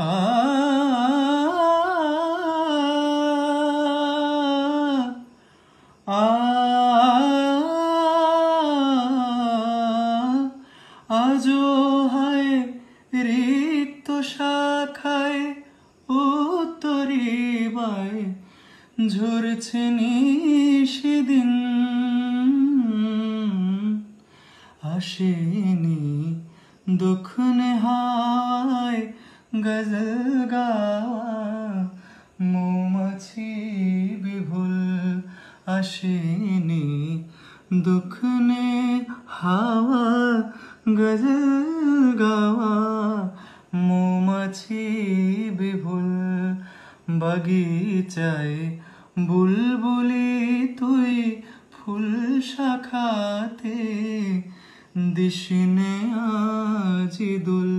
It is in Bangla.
আ আ আজো হায় রিক্ত শাখায় উত্তরি বায় ঝরছে নিশিদিন আসেনি দক্ষিণে হায় গজল গাওয়া মৌমাছি বিভুল আসেনি দক্ষিণে হাওয়া গজল গাওয়া মৌমাছি বিভুল বাগিচায় বুলবুলি তুই ফুল শাখাতে দিশনে আজি দুল।